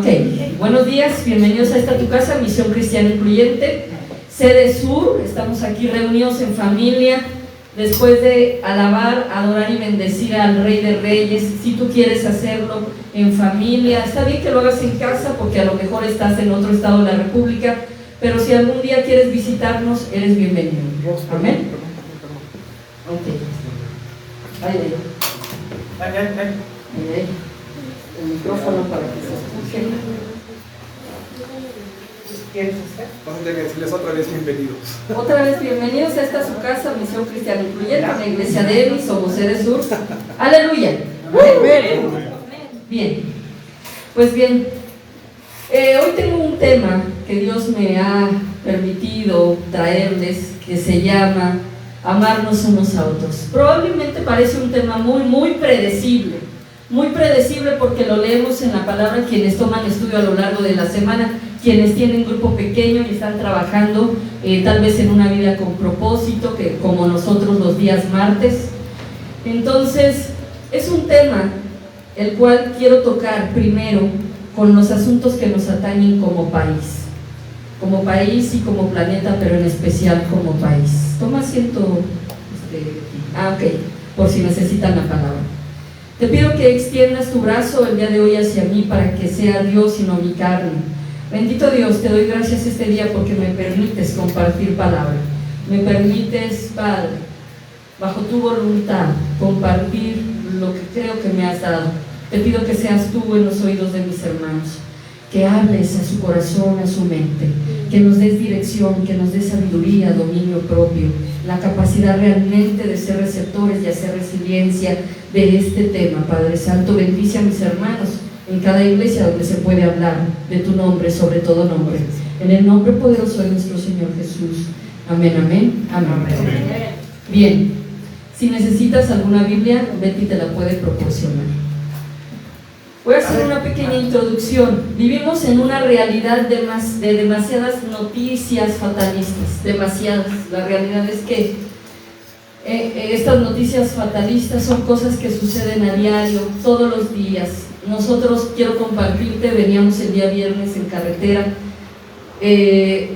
Ok, buenos días, bienvenidos a esta tu casa, Misión Cristiana Incluyente, sede sur. Estamos aquí reunidos en familia, después de alabar, adorar y bendecir al Rey de Reyes. Si tú quieres hacerlo en familia, está bien que lo hagas en casa, porque a lo mejor estás en otro estado de la República, pero si algún día quieres visitarnos, eres bienvenido. Amén. Ok. Ahí. El micrófono para que se escuchen. ¿Quieres hacer? Vamos a tener que decirles otra vez bienvenidos. Otra vez bienvenidos a esta su casa, Misión Cristiana Incluyente, la iglesia de Emi, somos Sede Sur. Aleluya. Bien, pues bien, hoy tengo un tema que Dios me ha permitido traerles, que se llama amarnos unos a otros. Probablemente parece un tema muy predecible porque lo leemos en la palabra quienes toman estudio a lo largo de la semana, quienes tienen grupo pequeño y están trabajando tal vez en una vida con propósito, que como nosotros los días martes. Entonces es un tema el cual quiero tocar primero con los asuntos que nos atañen como país y como planeta, pero en especial como país. Toma asiento, ok, por si necesitan la palabra. Te pido que extiendas tu brazo el día de hoy hacia mí para que sea Dios y no mi carne. Bendito Dios, te doy gracias este día porque me permites compartir palabra. Me permites, Padre, bajo tu voluntad, compartir lo que creo que me has dado. Te pido que seas tú en los oídos de mis hermanos, que hables a su corazón, a su mente, que nos des dirección, que nos des sabiduría, dominio propio, la capacidad realmente de ser receptores y hacer resiliencia de este tema. Padre Santo, bendice a mis hermanos en cada iglesia donde se puede hablar de tu nombre, sobre todo nombre. En el nombre poderoso de nuestro Señor Jesús. Amén, amén, amén. Amén. Bien, si necesitas alguna Biblia, Betty te la puede proporcionar. Voy a hacer una pequeña introducción. Vivimos en una realidad de demasiadas noticias fatalistas, demasiadas. La realidad es que estas noticias fatalistas son cosas que suceden a diario, todos los días. Nosotros, quiero compartirte, veníamos el día viernes en carretera, 3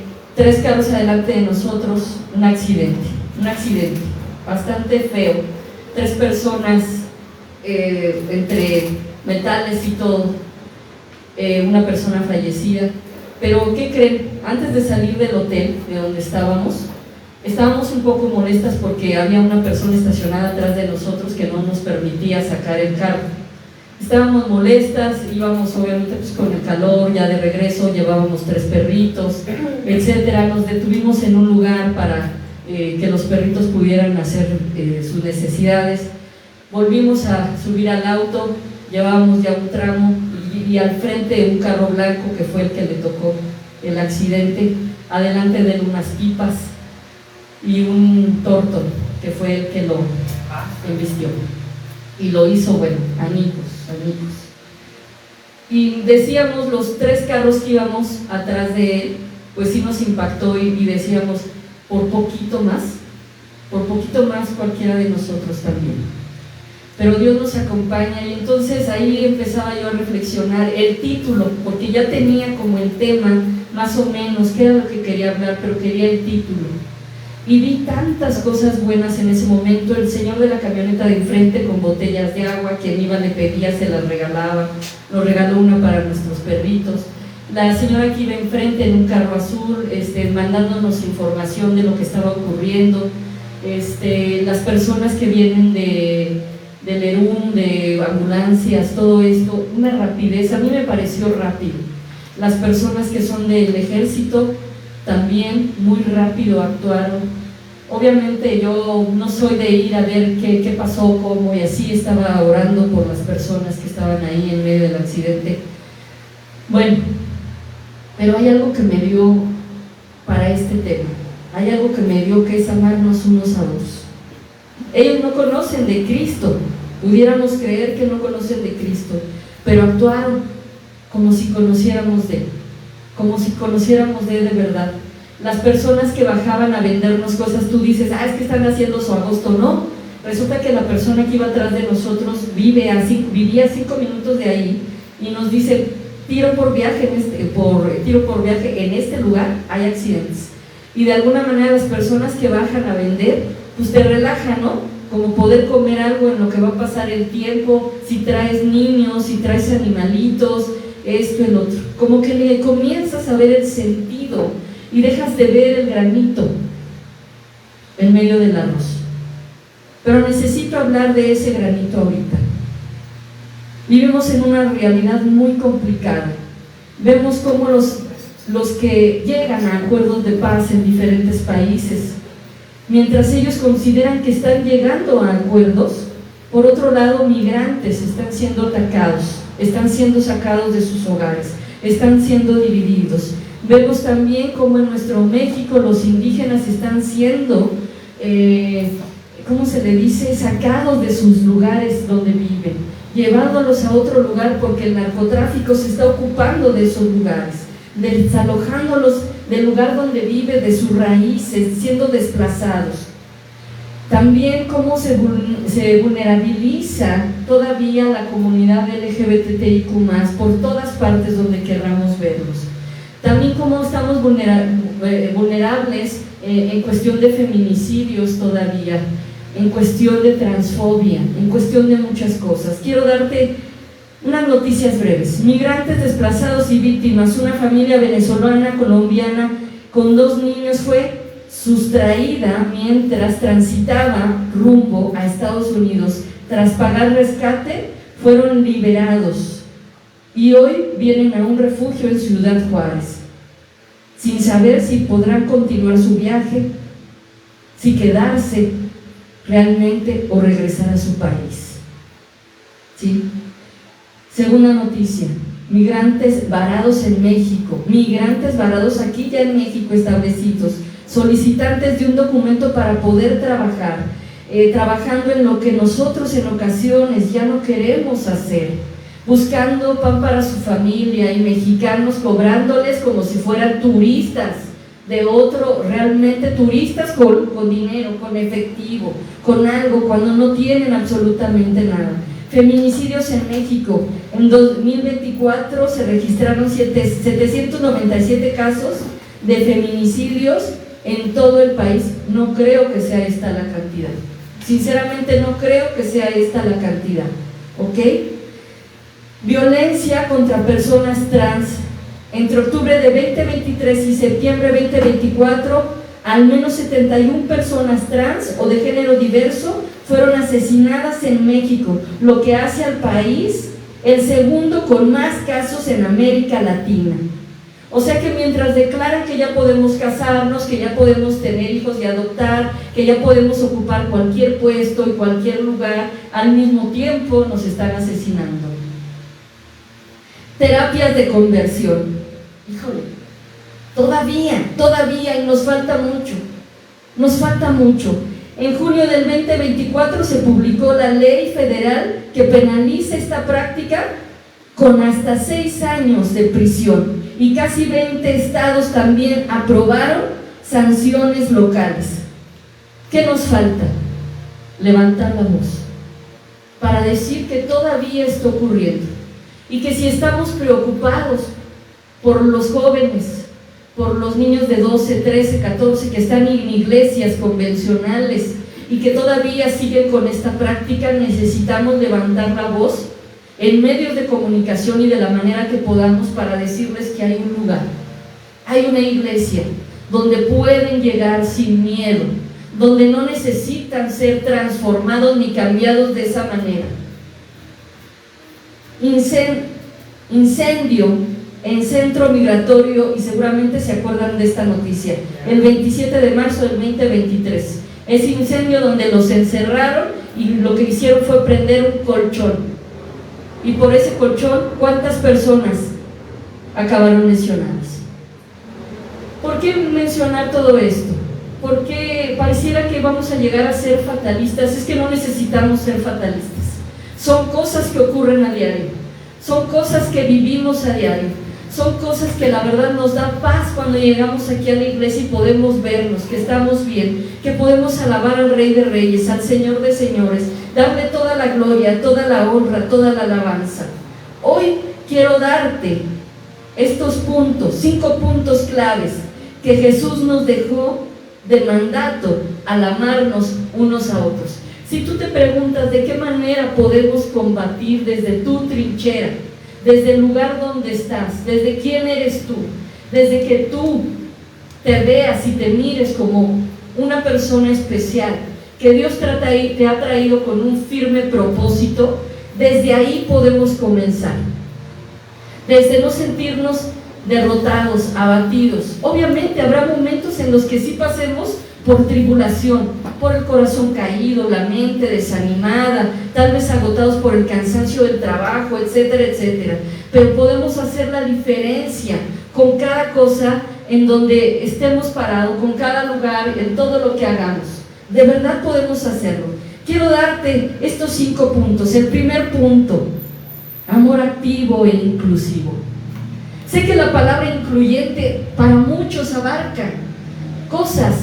carros adelante de nosotros, un accidente bastante feo, 3 personas entre metales y todo, una persona fallecida. Pero ¿qué creen? Antes de salir del hotel de donde estábamos un poco molestas porque había una persona estacionada atrás de nosotros que no nos permitía sacar el carro. Estábamos molestas, íbamos obviamente pues con el calor, ya de regreso llevábamos 3 perritos, etcétera. Nos detuvimos en un lugar para que los perritos pudieran hacer sus necesidades. Volvimos a subir al auto, llevábamos ya un tramo y al frente un carro blanco que fue el que le tocó el accidente, adelante de él unas pipas y un Torton que fue el que lo embistió y lo hizo, bueno, añicos. Y decíamos, los 3 carros que íbamos atrás de él, pues sí nos impactó y decíamos, por poquito más cualquiera de nosotros también. Pero Dios nos acompaña, y entonces ahí empezaba yo a reflexionar el título, porque ya tenía como el tema más o menos, que era lo que quería hablar, pero quería el título. Y vi tantas cosas buenas en ese momento. El señor de la camioneta de enfrente con botellas de agua, quien iba le pedía, se las regalaba, nos regaló una para nuestros perritos. La señora que iba enfrente en un carro azul, mandándonos información de lo que estaba ocurriendo. Las personas que vienen del ERUM, de ambulancias, todo esto, una rapidez, a mí me pareció rápido. Las personas que son del ejército también muy rápido actuaron. Obviamente yo no soy de ir a ver qué pasó, cómo, y así estaba orando por las personas que estaban ahí en medio del accidente. Bueno, pero hay algo que me dio para este tema, hay algo que me dio, que es amarnos unos a otros. Ellos no conocen de Cristo, pudiéramos creer que no conocen de Cristo, pero actuaron como si conociéramos de Él, como si conociéramos de Él de verdad. Las personas que bajaban a vendernos cosas, tú dices, es que están haciendo su agosto. No, resulta que la persona que iba atrás de nosotros vivía a 5 minutos de ahí y nos dice, tiro por viaje en este lugar hay accidentes. Y de alguna manera las personas que bajan a vender, pues te relajan, ¿no? Como poder comer algo en lo que va a pasar el tiempo, si traes niños, si traes animalitos, esto, el otro. Como que le comienzas a ver el sentido y dejas de ver el granito en medio del arroz. Pero necesito hablar de ese granito ahorita. Vivimos en una realidad muy complicada. Vemos cómo los que llegan a acuerdos de paz en diferentes países, mientras ellos consideran que están llegando a acuerdos, por otro lado, migrantes están siendo atacados, están siendo sacados de sus hogares, están siendo divididos. Vemos también cómo en nuestro México los indígenas están siendo, ¿cómo se le dice?, sacados de sus lugares donde viven, llevándolos a otro lugar porque el narcotráfico se está ocupando de esos lugares, desalojándolos del lugar donde vive, de sus raíces, siendo desplazados. También cómo se vulnerabiliza todavía la comunidad LGBTIQ+, por todas partes donde querramos verlos. También cómo estamos vulnerables en cuestión de feminicidios todavía, en cuestión de transfobia, en cuestión de muchas cosas. Quiero darte unas noticias breves. Migrantes, desplazados y víctimas. Una familia venezolana, colombiana, con 2 niños fue sustraída mientras transitaba rumbo a Estados Unidos. Tras pagar rescate, fueron liberados y hoy vienen a un refugio en Ciudad Juárez, sin saber si podrán continuar su viaje, si quedarse realmente o regresar a su país. ¿Sí? Segunda noticia, migrantes varados en México, migrantes varados aquí ya en México establecidos, solicitantes de un documento para poder trabajar, trabajando en lo que nosotros en ocasiones ya no queremos hacer, buscando pan para su familia, y mexicanos cobrándoles como si fueran turistas de otro, realmente turistas con dinero, con efectivo, con algo, cuando no tienen absolutamente nada. Feminicidios en México. En 2024 se registraron 797 casos de feminicidios en todo el país. No creo que sea esta la cantidad. Sinceramente no creo que sea esta la cantidad. ¿Ok? Violencia contra personas trans. Entre octubre de 2023 y septiembre de 2024, al menos 71 personas trans o de género diverso fueron asesinadas en México, lo que hace al país el segundo con más casos en América Latina. O sea que mientras declaran que ya podemos casarnos, que ya podemos tener hijos y adoptar, que ya podemos ocupar cualquier puesto y cualquier lugar, al mismo tiempo nos están asesinando. Terapias de conversión. Híjole, todavía, y nos falta mucho. En junio del 2024 se publicó la ley federal que penaliza esta práctica con hasta 6 años de prisión, y casi 20 estados también aprobaron sanciones locales. ¿Qué nos falta? Levantar la voz para decir que todavía está ocurriendo, y que si estamos preocupados por los jóvenes, por los niños de 12, 13, 14 que están en iglesias convencionales y que todavía siguen con esta práctica, necesitamos levantar la voz en medios de comunicación y de la manera que podamos para decirles que hay un lugar, hay una iglesia donde pueden llegar sin miedo, donde no necesitan ser transformados ni cambiados de esa manera. Incendio en centro migratorio, y seguramente se acuerdan de esta noticia, el 27 de marzo del 2023. Ese incendio donde los encerraron y lo que hicieron fue prender un colchón, y por ese colchón, ¿cuántas personas acabaron lesionadas? ¿Por qué mencionar todo esto? Porque pareciera que vamos a llegar a ser fatalistas. Es que no necesitamos ser fatalistas. Son cosas que ocurren a diario, son cosas que vivimos a diario, son cosas que la verdad nos da paz cuando llegamos aquí a la iglesia y podemos vernos, que estamos bien, que podemos alabar al Rey de Reyes, al Señor de Señores, darle toda la gloria, toda la honra, toda la alabanza. Hoy quiero darte estos puntos, 5 puntos claves que Jesús nos dejó de mandato al amarnos unos a otros. Si tú te preguntas de qué manera podemos combatir desde tu trinchera, desde el lugar donde estás, desde quién eres tú, desde que tú te veas y te mires como una persona especial, que Dios te ha traído con un firme propósito, desde ahí podemos comenzar. Desde no sentirnos derrotados, abatidos. Obviamente habrá momentos en los que sí pasemos por tribulación, por el corazón caído, la mente desanimada, tal vez agotados por el cansancio del trabajo, etcétera, etcétera. Pero podemos hacer la diferencia con cada cosa en donde estemos parados, con cada lugar, en todo lo que hagamos. De verdad podemos hacerlo. Quiero darte estos 5 puntos. El primer punto: amor activo e inclusivo. Sé que la palabra incluyente para muchos abarca cosas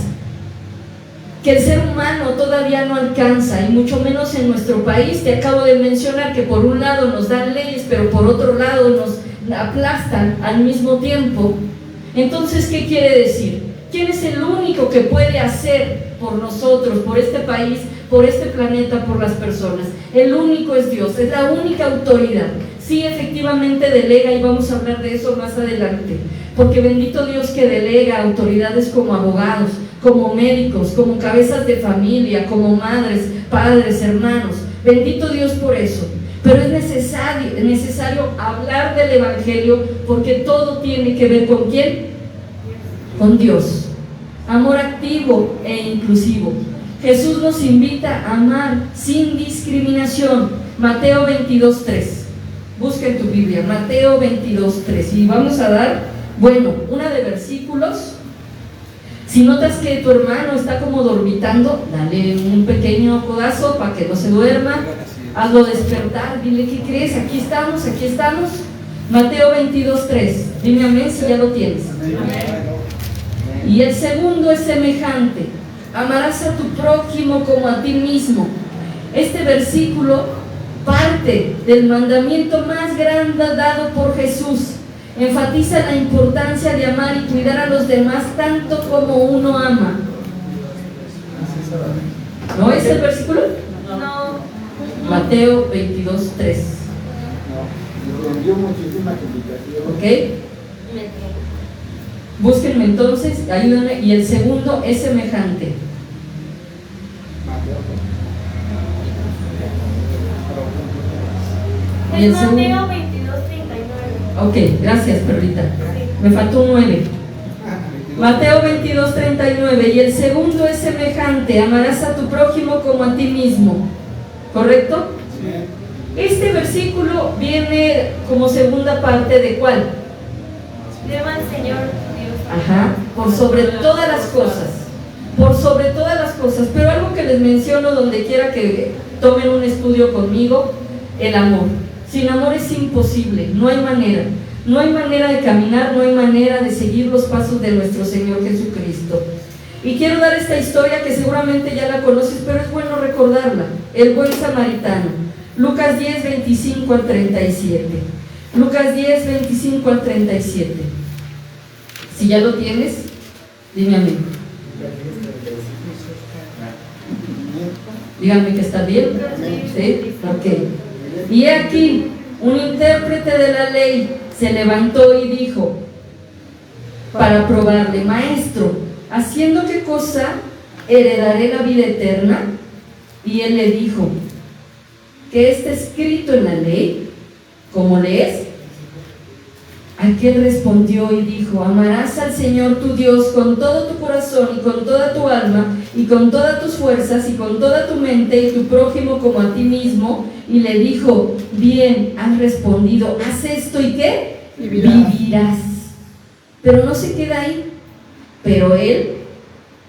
que el ser humano todavía no alcanza, y mucho menos en nuestro país. Te acabo de mencionar que por un lado nos dan leyes, pero por otro lado nos aplastan al mismo tiempo. Entonces, ¿qué quiere decir? ¿Quién es el único que puede hacer por nosotros, por este país, por este planeta, por las personas? El único es Dios, es la única autoridad. Sí, efectivamente delega, y vamos a hablar de eso más adelante, porque bendito Dios que delega autoridades como abogados, como médicos, como cabezas de familia, como madres, padres, hermanos. Bendito Dios por eso. Pero es necesario hablar del Evangelio, porque todo tiene que ver ¿con quién? Con Dios. Amor activo e inclusivo. Jesús nos invita a amar sin discriminación. Mateo 22:3. Busca en tu Biblia, Mateo 22:3. Y vamos a dar, una de versículos. Si notas que tu hermano está como dormitando, dale un pequeño codazo para que no se duerma. Hazlo despertar, dile: ¿qué crees? Aquí estamos, aquí estamos. Mateo 22:3. Dime amén si ya lo tienes. Amén. Y el segundo es semejante: amarás a tu prójimo como a ti mismo. Este versículo parte del mandamiento más grande dado por Jesús. Enfatiza la importancia de amar y cuidar a los demás tanto como uno ama. ¿No es el versículo? No. Mateo 22:3. ¿Ok? Búsquenme entonces, ayúdenme. Y el segundo es semejante. Y el segundo. Mateo 22:39. Ok, gracias, perrita. Me faltó un 9. Mateo 22:39. Y el segundo es semejante: amarás a tu prójimo como a ti mismo. ¿Correcto? Sí. Este versículo viene como segunda parte de ¿cuál? Ama al Señor Dios. Ajá, por sobre todas las cosas. Por sobre todas las cosas. Pero algo que les menciono donde quiera que tomen un estudio conmigo: el amor. Sin amor es imposible, no hay manera. No hay manera de caminar, no hay manera de seguir los pasos de nuestro Señor Jesucristo. Y quiero dar esta historia que seguramente ya la conoces, pero es bueno recordarla. El buen samaritano. Lucas 10, 25 al 37. Lucas 10, 25 al 37. Si ya lo tienes, dime amén. Díganme que está bien. ¿Sí? Ok. Y aquí, un intérprete de la ley se levantó y dijo, para probarle: Maestro, ¿haciendo qué cosa heredaré la vida eterna? Y él le dijo: ¿qué está escrito en la ley? ¿Cómo lees? Aquel respondió y dijo: amarás al Señor tu Dios con todo tu corazón y con toda tu alma y con todas tus fuerzas y con toda tu mente, y tu prójimo como a ti mismo. Y le dijo: bien, has respondido, haz esto y ¿qué? Vivirás. Pero no se queda ahí. Pero él,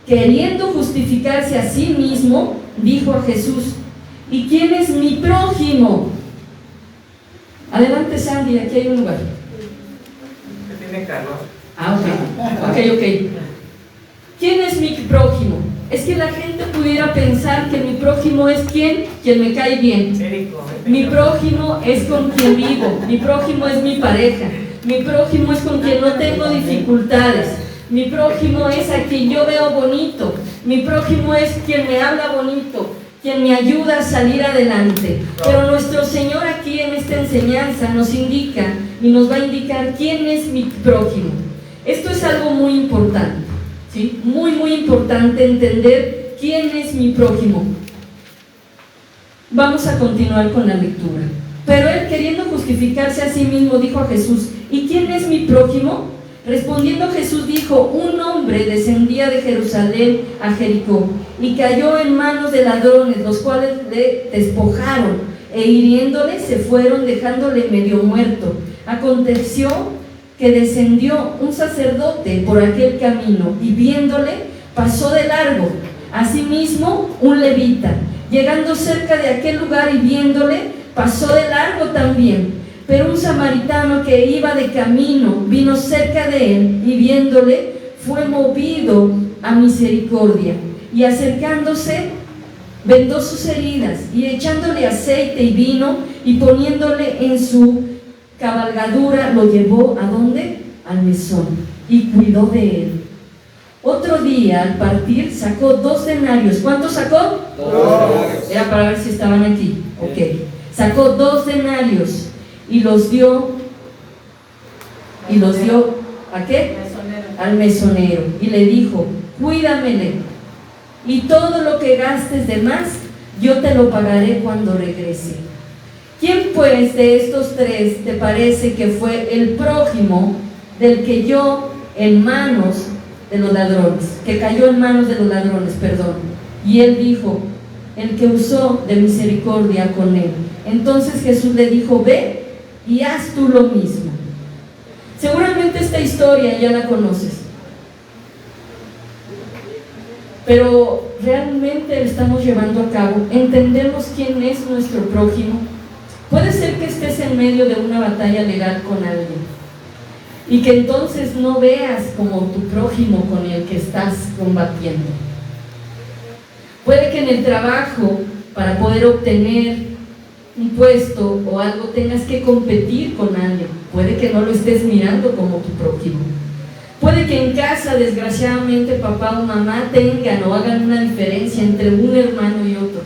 queriendo justificarse a sí mismo, dijo a Jesús: ¿y quién es mi prójimo? Adelante, Sandy, aquí hay un lugar. Que tiene calor. Ah, ok. ¿Quién es mi prójimo? Es que la gente pudiera pensar que mi prójimo es quien me cae bien. Mi prójimo es con quien vivo. Mi prójimo es mi pareja. Mi prójimo es con quien no tengo dificultades. Mi prójimo es a quien yo veo bonito. Mi prójimo es quien me habla bonito, quien me ayuda a salir adelante. Pero nuestro Señor aquí en esta enseñanza nos indica y nos va a indicar quién es mi prójimo. Esto es algo muy importante, ¿sí? Muy, muy importante entender quién es mi prójimo. Vamos a continuar con la lectura. Pero él, queriendo justificarse a sí mismo, dijo a Jesús: ¿y quién es mi prójimo? Respondiendo Jesús dijo: un hombre descendía de Jerusalén a Jericó y cayó en manos de ladrones, los cuales le despojaron e hiriéndole se fueron, dejándole medio muerto. Aconteció que descendió un sacerdote por aquel camino y viéndole pasó de largo. Asimismo un levita, llegando cerca de aquel lugar y viéndole, pasó de largo también. Pero un samaritano que iba de camino vino cerca de él y viéndole fue movido a misericordia, y acercándose vendó sus heridas y echándole aceite y vino y poniéndole en su cabalgadura lo llevó ¿a dónde? Al mesón, y cuidó de él. Otro día al partir sacó 2 denarios. ¿Cuántos sacó? 2. Era para ver si estaban aquí. Ok. Sacó 2 denarios y los dio ¿a qué? Al mesonero, y le dijo: cuídamele, y todo lo que gastes de más yo te lo pagaré cuando regrese. ¿Quién pues de estos 3 te parece que fue el prójimo del que cayó en manos de los ladrones? Y él dijo: el que usó de misericordia con él. Entonces Jesús le dijo: ve y haz tú lo mismo. Seguramente esta historia ya la conoces, pero realmente la estamos llevando a cabo. ¿Entendemos quién es nuestro prójimo? Puede ser que estés en medio de una batalla legal con alguien y que entonces no veas como tu prójimo con el que estás combatiendo. Puede que en el trabajo, para poder obtener un puesto o algo, tengas que competir con alguien. Puede que no lo estés mirando como tu prójimo. Puede que en casa, desgraciadamente, papá o mamá tengan o hagan una diferencia entre un hermano y otro.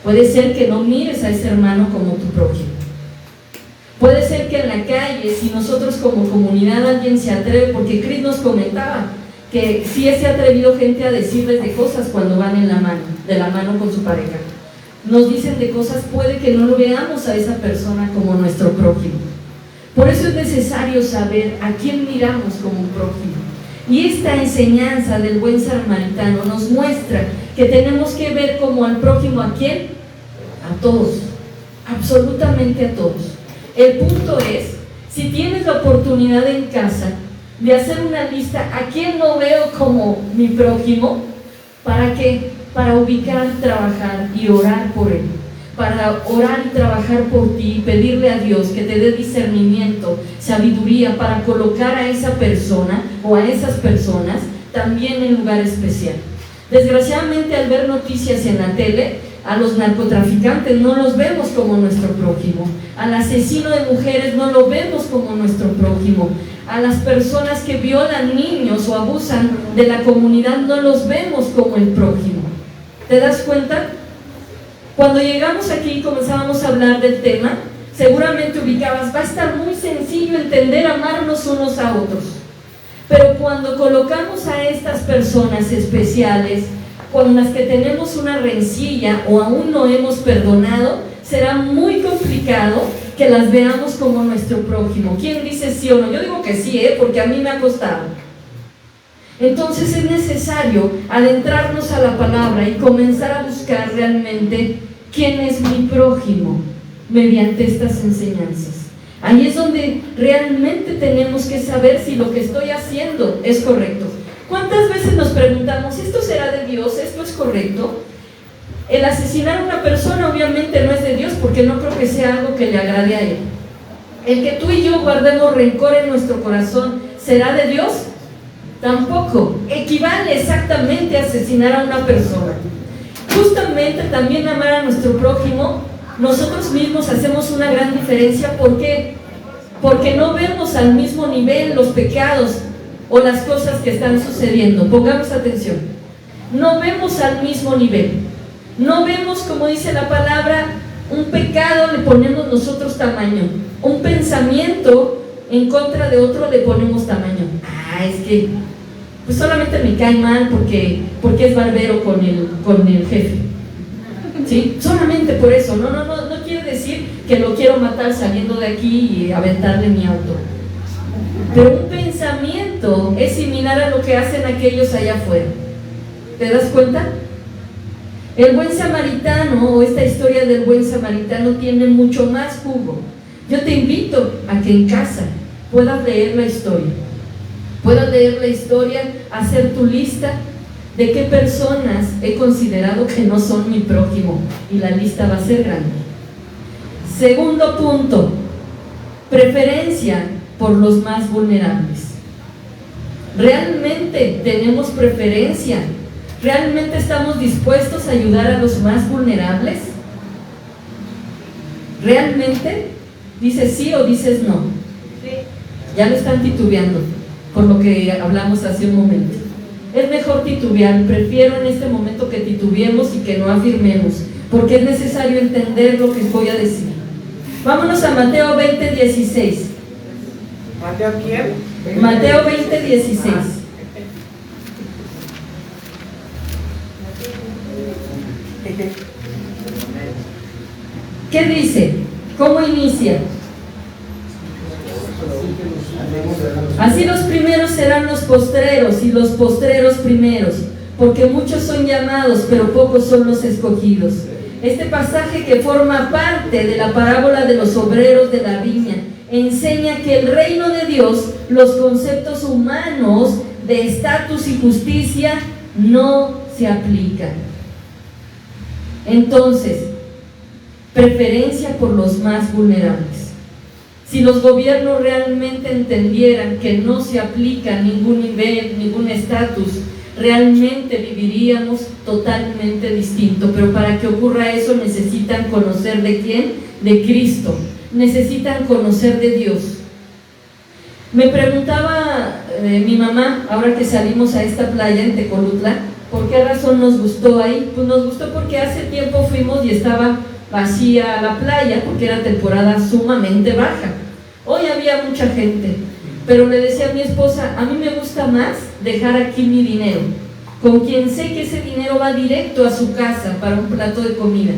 Puede ser que no mires a ese hermano como tu prójimo. Puede ser que en la calle, si nosotros como comunidad alguien se atreve, porque Cris nos comentaba que sí se ha atrevido gente a decirles de cosas cuando van de la mano con su pareja. Nos dicen de cosas, puede que no lo veamos a esa persona como nuestro prójimo. Por eso es necesario saber a quién miramos como un prójimo. Y esta enseñanza del buen samaritano nos muestra que tenemos que ver como al prójimo, ¿a quién? A todos, absolutamente a todos. El punto es, si tienes la oportunidad en casa de hacer una lista, ¿a quién no veo como mi prójimo? ¿Para qué? Para ubicar, trabajar y orar por él. Para orar y trabajar por ti y pedirle a Dios que te dé discernimiento, sabiduría para colocar a esa persona o a esas personas también en lugar especial. Desgraciadamente, al ver noticias en la tele, a los narcotraficantes no los vemos como nuestro prójimo. Al asesino de mujeres no lo vemos como nuestro prójimo. A las personas que violan niños o abusan de la comunidad no los vemos como el prójimo. ¿Te das cuenta? Cuando llegamos aquí y comenzábamos a hablar del tema, seguramente ubicabas, va a estar muy sencillo entender amarnos unos a otros. Pero cuando colocamos a estas personas especiales, con las que tenemos una rencilla o aún no hemos perdonado, será muy complicado que las veamos como nuestro prójimo. ¿Quién dice sí o no? Yo digo que sí, porque a mí me ha costado. Entonces es necesario adentrarnos a la palabra y comenzar a buscar realmente quién es mi prójimo mediante estas enseñanzas. Ahí es donde realmente tenemos que saber si lo que estoy haciendo es correcto. ¿Cuántas veces nos preguntamos, ¿esto será de Dios? ¿Esto es correcto? El asesinar a una persona obviamente no es de Dios, porque no creo que sea algo que le agrade a Él. El que tú y yo guardemos rencor en nuestro corazón, ¿será de Dios? Tampoco. Equivale exactamente a asesinar a una persona. Justamente también amar a nuestro prójimo, nosotros mismos hacemos una gran diferencia. ¿Por qué? porque no vemos al mismo nivel los pecados o las cosas que están sucediendo. Pongamos atención. No vemos al mismo nivel. No vemos, como dice la palabra, un pecado le ponemos nosotros tamaño. Un pensamiento en contra de otro le ponemos tamaño. Es que pues solamente me cae mal porque es barbero con el jefe. ¿Sí? Solamente por eso. No quiere decir que lo quiero matar saliendo de aquí y aventarle mi auto. Pero un pensamiento es similar a lo que hacen aquellos allá afuera. ¿Te das cuenta? El buen samaritano, o esta historia del buen samaritano, tiene mucho más jugo. Yo te invito a que en casa puedas leer la historia. Puedas leer la historia, hacer tu lista de qué personas he considerado que no son mi prójimo, y la lista va a ser grande. Segundo punto, preferencia por los más vulnerables. ¿Realmente tenemos preferencia? ¿Realmente estamos dispuestos a ayudar a los más vulnerables? ¿Realmente? ¿Dices sí o dices no? Sí. Ya lo están titubeando, por lo que hablamos hace un momento. Es mejor titubear. Prefiero en este momento que titubeemos y que no afirmemos, porque es necesario entender lo que voy a decir. Vámonos a Mateo 20:16. ¿Mateo quién? Mateo 20:16. ¿Qué dice? ¿Cómo inicia? Así los primeros serán los postreros, y los postreros primeros, porque muchos son llamados, pero pocos son los escogidos. Este pasaje, que forma parte de la parábola de los obreros de la viña, enseña que el reino de Dios, los conceptos humanos de estatus y justicia no se aplican. Entonces, preferencia por los más vulnerables. Si los gobiernos realmente entendieran que no se aplica ningún nivel, ningún estatus, realmente viviríamos totalmente distinto. Pero para que ocurra eso necesitan conocer ¿de quién? De Cristo. Necesitan conocer de Dios. Me preguntaba mi mamá, ahora que salimos a esta playa en Tecolutla, ¿por qué razón nos gustó ahí? Pues nos gustó porque hace tiempo fuimos y estaba vacía la playa, porque era temporada sumamente baja. Hoy había mucha gente, pero le decía a mi esposa, a mí me gusta más dejar aquí mi dinero, con quien sé que ese dinero va directo a su casa para un plato de comida.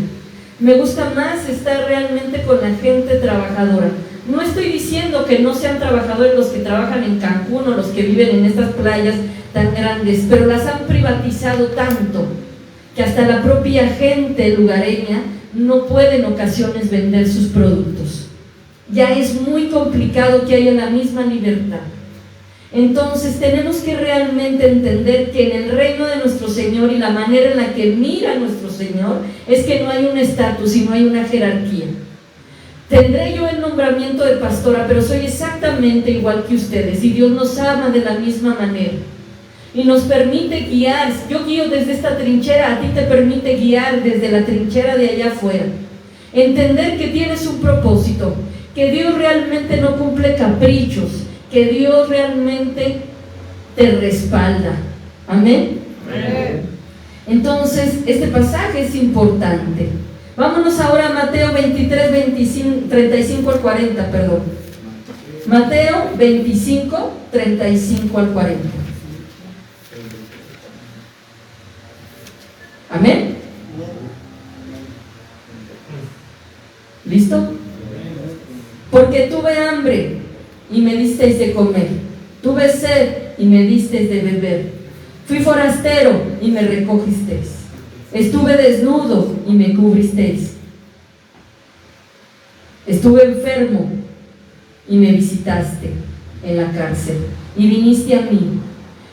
Me gusta más estar realmente con la gente trabajadora. No estoy diciendo que no sean trabajadores los que trabajan en Cancún o los que viven en estas playas tan grandes, pero las han privatizado tanto que hasta la propia gente lugareña no puede en ocasiones vender sus productos. Ya es muy complicado que haya la misma libertad. Entonces tenemos que realmente entender que en el reino de nuestro Señor, y la manera en la que mira nuestro Señor, es que no hay un estatus y no hay una jerarquía. Tendré yo el nombramiento de pastora, pero soy exactamente igual que ustedes, y Dios nos ama de la misma manera y nos permite guiar. Yo guío desde esta trinchera, a ti te permite guiar desde la trinchera de allá afuera. Entender que tienes un propósito, que Dios realmente no cumple caprichos, que Dios realmente te respalda. Amén. Amén. Entonces este pasaje es importante. Vámonos ahora a Mateo 23, 35 al 40, perdón. Mateo 25, 35 al 40. Amén. ¿Listo? Porque tuve hambre y me disteis de comer, tuve sed y me disteis de beber, fui forastero y me recogisteis, estuve desnudo y me cubristeis, estuve enfermo y me visitaste en la cárcel y viniste a mí.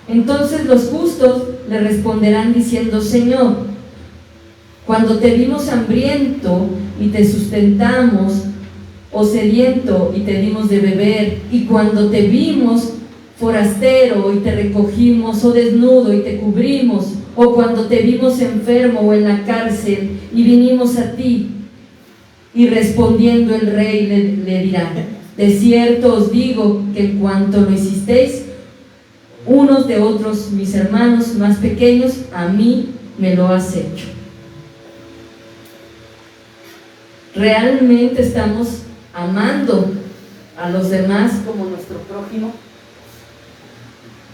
Entonces los justos le responderán diciendo: Señor, cuando te vimos hambriento y te sustentamos, o sediento y te dimos de beber, y cuando te vimos forastero y te recogimos, o desnudo y te cubrimos, o cuando te vimos enfermo o en la cárcel y vinimos a ti. Y respondiendo el rey le dirá: De cierto os digo que en cuanto lo hicisteis unos de otros, mis hermanos más pequeños, a mí me lo has hecho. ¿Realmente estamos amando a los demás como nuestro prójimo?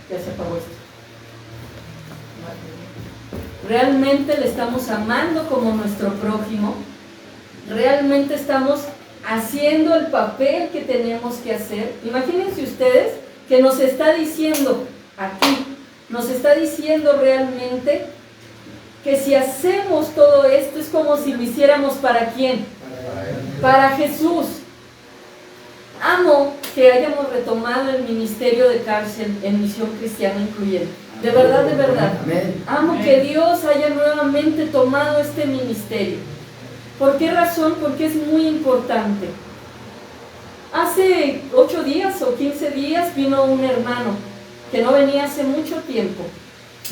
Ya se apagó esto. ¿Realmente le estamos amando como nuestro prójimo? ¿Realmente estamos haciendo el papel que tenemos que hacer? Imagínense ustedes que nos está diciendo aquí, nos está diciendo realmente que si hacemos todo esto es como si lo hiciéramos ¿para quién? Para Jesús. Amo que hayamos retomado el ministerio de cárcel en Misión Cristiana Incluyente. De verdad, de verdad. Amo que Dios haya nuevamente tomado este ministerio. ¿Por qué razón? Porque es muy importante. Hace 8 días o 15 días vino un hermano que no venía hace mucho tiempo.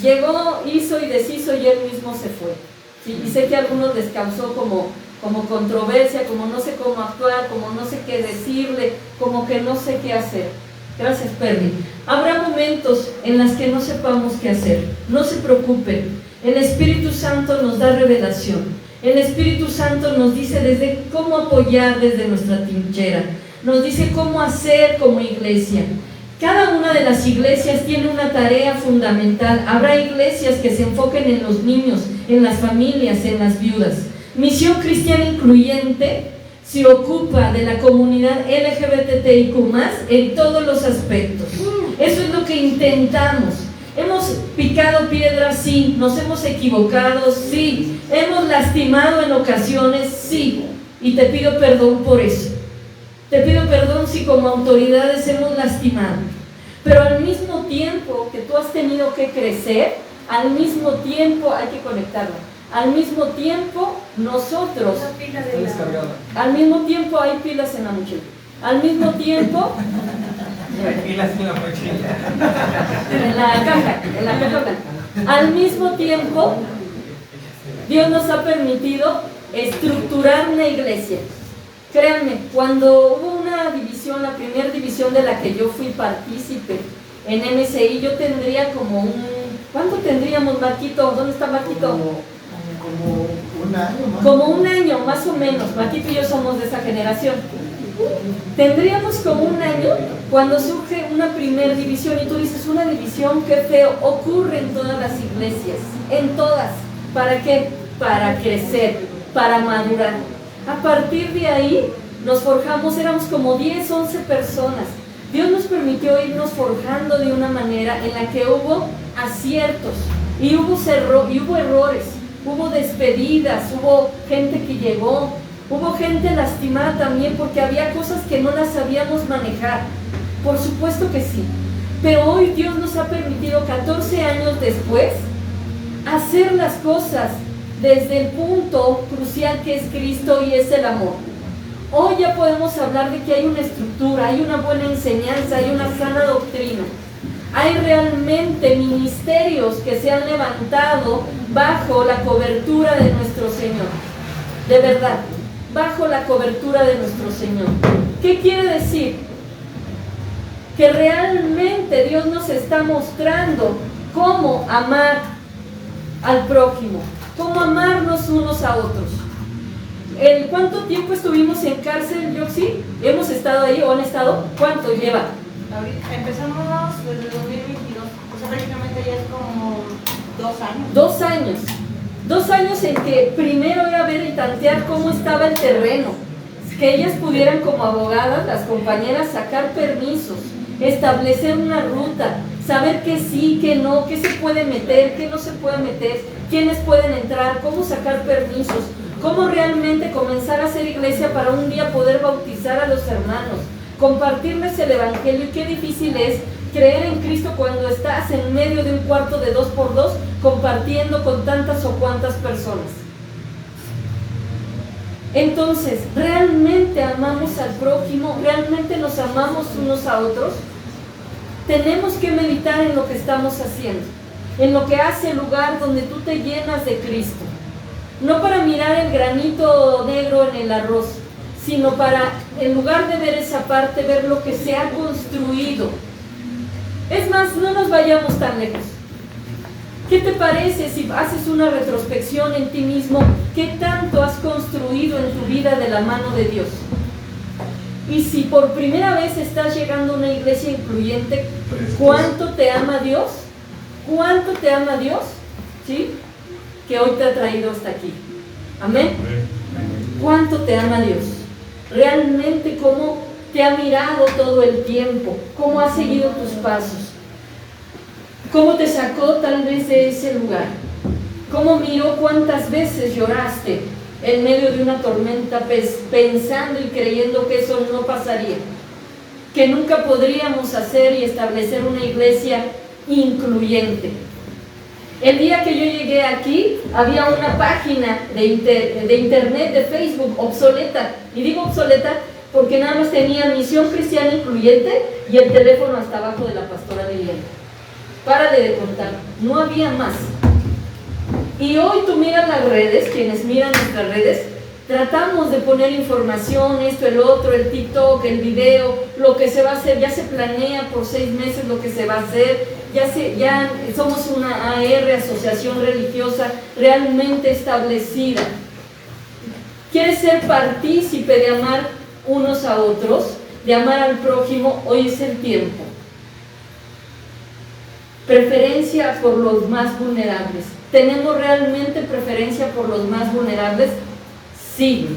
Llegó, hizo y deshizo y él mismo se fue. ¿Sí? Y sé que a algunos les causó como controversia, como no sé cómo actuar, como no sé qué decirle, como que no sé qué hacer. Gracias, Perry. Habrá momentos en los que no sepamos qué hacer. No se preocupen. El Espíritu Santo nos da revelación. El Espíritu Santo nos dice desde cómo apoyar desde nuestra trinchera. Nos dice cómo hacer como iglesia. Cada una de las iglesias tiene una tarea fundamental. Habrá iglesias que se enfoquen en los niños, en las familias, en las viudas. Misión Cristiana Incluyente se ocupa de la comunidad LGBTIQ+, en todos los aspectos. Eso es lo que intentamos. Hemos picado piedras, sí. Nos hemos equivocado, sí. Hemos lastimado en ocasiones, sí. Y te pido perdón por eso. Te pido perdón si como autoridades hemos lastimado. Pero al mismo tiempo que tú has tenido que crecer, al mismo tiempo hay que conectarlo. Al mismo tiempo nosotros, al mismo tiempo hay pilas en la mochila. Al mismo tiempo, Hay pilas en la mochila. en la caja blanca. Al mismo tiempo, Dios nos ha permitido estructurar una iglesia. Créanme, cuando hubo una división, la primera división de la que yo fui partícipe en MCI, yo tendría como ¿cuánto tendríamos, Marquito? ¿Dónde está Marquito? Como un año más. Como un año, más o menos. Marquito y yo somos de esa generación. Tendríamos como un año cuando surge una primera división y tú dices, una división, qué feo. Ocurre en todas las iglesias, en todas. ¿Para qué? Para crecer, para madurar. A partir de ahí nos forjamos, éramos como 10, 11 personas. Dios nos permitió irnos forjando de una manera en la que hubo aciertos y hubo errores, hubo despedidas, hubo gente que llegó, hubo gente lastimada también porque había cosas que no las sabíamos manejar. Por supuesto que sí. Pero hoy Dios nos ha permitido 14 años después hacer las cosas desde el punto crucial que es Cristo y es el amor. Hoy ya podemos hablar de que hay una estructura, hay una buena enseñanza, hay una sana doctrina. Hay realmente ministerios que se han levantado bajo la cobertura de nuestro Señor. De verdad, bajo la cobertura de nuestro Señor. ¿Qué quiere decir? Que realmente Dios nos está mostrando cómo amar al prójimo. Cómo amarnos unos a otros. ¿Cuánto tiempo estuvimos en cárcel, Yoxi? ¿Hemos estado ahí o han estado? ¿Cuánto lleva? Empezamos desde 2022, o sea, prácticamente ya es como 2 años. 2 años. 2 años en que primero era ver y tantear cómo estaba el terreno. Que ellas pudieran como abogadas, las compañeras, sacar permisos, establecer una ruta, saber qué sí, qué no, qué se puede meter, qué no se puede meter, quiénes pueden entrar, cómo sacar permisos, cómo realmente comenzar a hacer iglesia para un día poder bautizar a los hermanos, compartirles el evangelio. Y qué difícil es creer en Cristo cuando estás en medio de un cuarto de 2x2 compartiendo con tantas o cuantas personas. Entonces, ¿realmente amamos al prójimo? ¿Realmente nos amamos unos a otros? Tenemos que meditar en lo que estamos haciendo, en lo que hace el lugar donde tú te llenas de Cristo. No para mirar el granito negro en el arroz, sino para en lugar de ver esa parte, ver lo que se ha construido. Es más, no nos vayamos tan lejos. ¿Qué te parece si haces una retrospección en ti mismo? ¿Qué tanto has construido en tu vida de la mano de Dios? Y si por primera vez estás llegando a una iglesia incluyente, ¿cuánto te ama Dios? ¿Cuánto te ama Dios? ¿Sí? Que hoy te ha traído hasta aquí. Amén. ¿Cuánto te ama Dios? Realmente, cómo te ha mirado todo el tiempo, cómo ha seguido tus pasos, cómo te sacó tal vez de ese lugar, cómo miró cuántas veces lloraste en medio de una tormenta, pensando y creyendo que eso no pasaría, que nunca podríamos hacer y establecer una iglesia incluyente. El día que yo llegué aquí, había una página de internet, de Facebook, obsoleta. Y digo obsoleta porque nada más tenía Misión Cristiana Incluyente y el teléfono hasta abajo de la pastora Liliana. Párale de contar, no había más. Y hoy tú miras las redes, quienes miran nuestras redes, tratamos de poner información, esto, el otro, el TikTok, el video, lo que se va a hacer, ya se planea por 6 meses lo que se va a hacer, ya somos una AR, asociación religiosa, realmente establecida. ¿Quieres ser partícipe de amar unos a otros, de amar al prójimo? Hoy es el tiempo. Preferencia por los más vulnerables. ¿Tenemos realmente preferencia por los más vulnerables? Sí.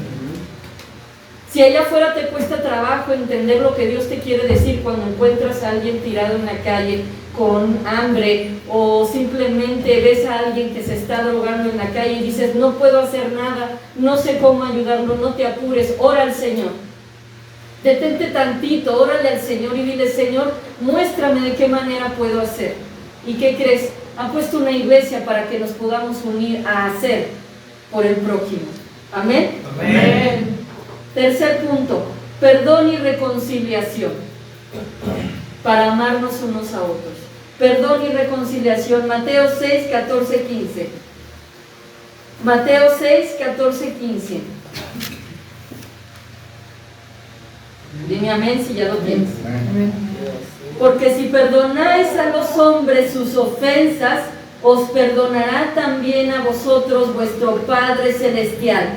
Si allá afuera te cuesta trabajo entender lo que Dios te quiere decir cuando encuentras a alguien tirado en la calle con hambre, o simplemente ves a alguien que se está drogando en la calle y dices, no puedo hacer nada, no sé cómo ayudarlo, no te apures, ora al Señor. Detente tantito, órale al Señor y dile, Señor, muéstrame de qué manera puedo hacer. ¿Y qué crees? Ha puesto una iglesia para que nos podamos unir a hacer por el prójimo. Amén. Amén. Tercer punto, perdón y reconciliación para amarnos unos a otros. Perdón y reconciliación. Mateo 6, 14, 15. Mateo 6, 14, 15. Dime amén si ya lo tienes. Porque si perdonáis a los hombres sus ofensas, os perdonará también a vosotros vuestro Padre Celestial.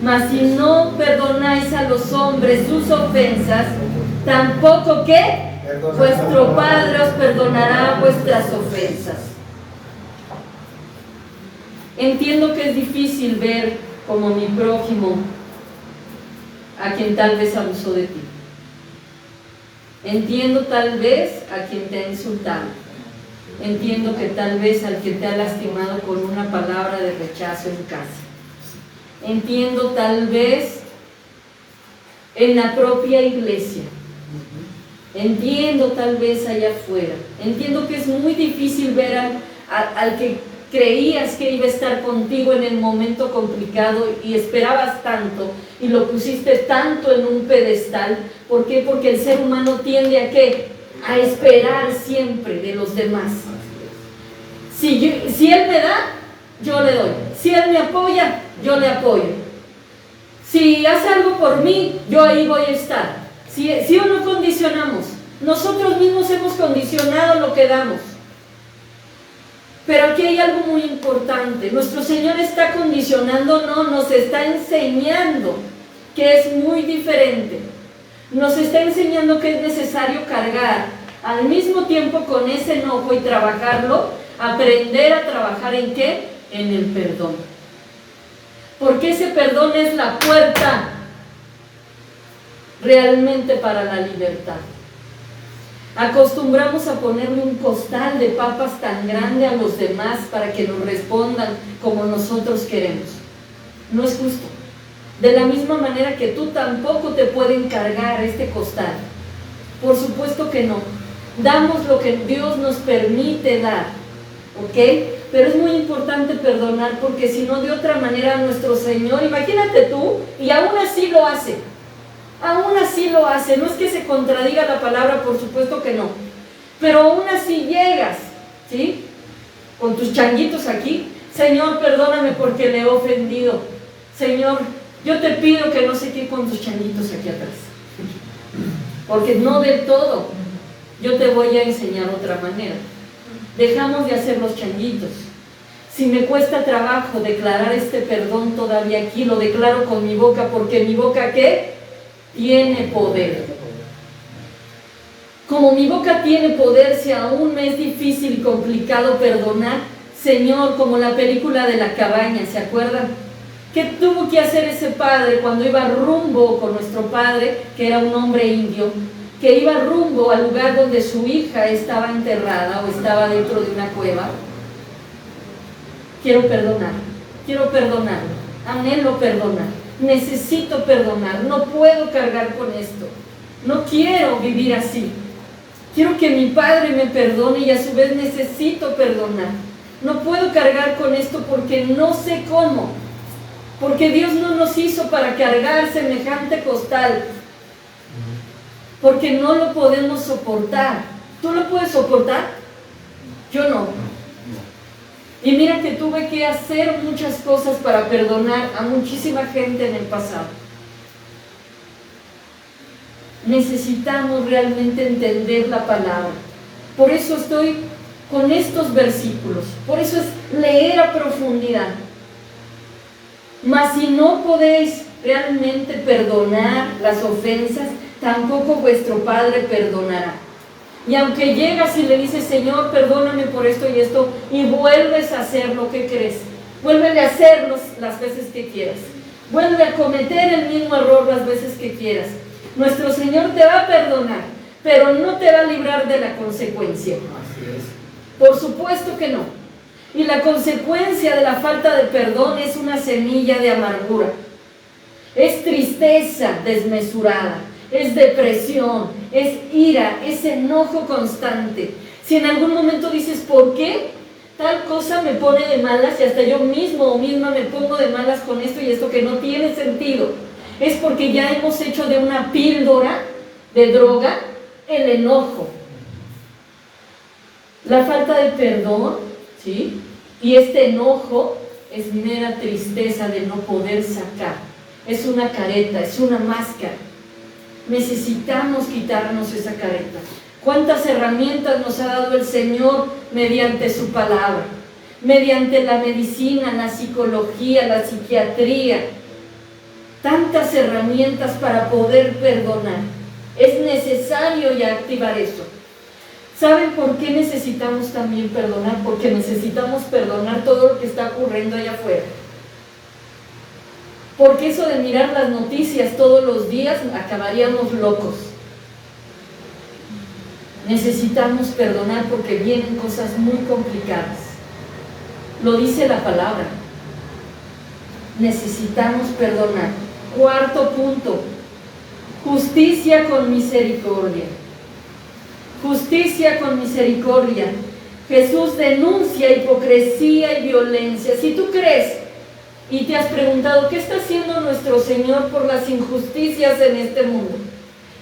Mas si no perdonáis a los hombres sus ofensas, tampoco ¿qué? Vuestro Padre os perdonará vuestras ofensas. Entiendo que es difícil ver como mi prójimo a quien tal vez abusó de ti. Entiendo tal vez a quien te ha insultado. Entiendo que tal vez al que te ha lastimado con una palabra de rechazo en casa. Entiendo tal vez en la propia iglesia. Entiendo tal vez allá afuera. Entiendo que es muy difícil ver al que creías que iba a estar contigo en el momento complicado y esperabas tanto y lo pusiste tanto en un pedestal. ¿Por qué? Porque el ser humano tiende a ¿qué? A esperar siempre de los demás. Si él me da, yo le doy. Si él me apoya, yo le apoyo. Si hace algo por mí, yo ahí voy a estar. ¿Sí o no condicionamos? Nosotros mismos hemos condicionado lo que damos. Pero aquí hay algo muy importante. Nuestro Señor está condicionando, no, nos está enseñando que es muy diferente. Nos está enseñando que es necesario cargar al mismo tiempo con ese enojo y trabajarlo, aprender a trabajar ¿en qué? En el perdón. Porque ese perdón es la puerta realmente para la libertad. Acostumbramos a ponerle un costal de papas tan grande a los demás para que nos respondan como nosotros queremos. No es justo. De la misma manera que tú tampoco te pueden cargar este costal. Por supuesto que no. Damos lo que Dios nos permite dar, ¿ok? Pero es muy importante perdonar, porque si no, de otra manera nuestro Señor, imagínate tú, y aún así lo hace. Aún así lo hace. No es que se contradiga la palabra, por supuesto que no. Pero aún así llegas, ¿sí? Con tus changuitos aquí. Señor, perdóname porque le he ofendido. Señor, yo te pido que no se quede con tus changuitos aquí atrás. porque no del todo. Yo te voy a enseñar otra manera. Dejamos de hacer los changuitos. Si me cuesta trabajo declarar este perdón todavía aquí, lo declaro con mi boca, porque mi boca, ¿qué? Tiene poder. Como mi boca tiene poder, si aún me es difícil y complicado perdonar, Señor, como la película de la cabaña, ¿se acuerdan? ¿Qué tuvo que hacer ese padre cuando iba rumbo con nuestro padre, que era un hombre indio, que iba rumbo al lugar donde su hija estaba enterrada o estaba dentro de una cueva? Quiero perdonar, anhelo perdonar, necesito perdonar, no puedo cargar con esto, no quiero vivir así. Quiero que mi padre me perdone y a su vez necesito perdonar. No puedo cargar con esto porque no sé cómo. Porque Dios no nos hizo para cargar semejante costal. Porque no lo podemos soportar. ¿Tú lo puedes soportar? Yo no. Y mira que tuve que hacer muchas cosas para perdonar a muchísima gente en el pasado. Necesitamos realmente entender la palabra. Por eso estoy con estos versículos. Por eso es leer a profundidad. Mas si no podéis realmente perdonar las ofensas, tampoco vuestro Padre perdonará. Y aunque llegas y le dices, Señor, perdóname por esto y esto, y vuelves a hacer lo que crees, vuélvele a hacerlo las veces que quieras, vuelve a cometer el mismo error las veces que quieras, nuestro Señor te va a perdonar, pero no te va a librar de la consecuencia. Así es. Por supuesto que no. Y la consecuencia de la falta de perdón es una semilla de amargura. Es tristeza desmesurada, es depresión, es ira, es enojo constante. Si en algún momento dices, ¿por qué tal cosa me pone de malas? Y hasta yo mismo o misma me pongo de malas con esto y esto que no tiene sentido. Es porque ya hemos hecho de una píldora de droga el enojo. La falta de perdón, ¿sí? Y este enojo es mera tristeza de no poder sacar. Es una careta, es una máscara. Necesitamos quitarnos esa careta. ¿Cuántas herramientas nos ha dado el Señor mediante su palabra? Mediante la medicina, la psicología, la psiquiatría. Tantas herramientas para poder perdonar. Es necesario ya activar eso. ¿Saben por qué necesitamos también perdonar? Porque necesitamos perdonar todo lo que está ocurriendo allá afuera. Porque eso de mirar las noticias todos los días, acabaríamos locos. Necesitamos perdonar porque vienen cosas muy complicadas. Lo dice la palabra. Necesitamos perdonar. Cuarto punto. Justicia con misericordia. Justicia con misericordia. Jesús denuncia hipocresía y violencia. Si tú crees y te has preguntado, ¿qué está haciendo nuestro Señor por las injusticias en este mundo?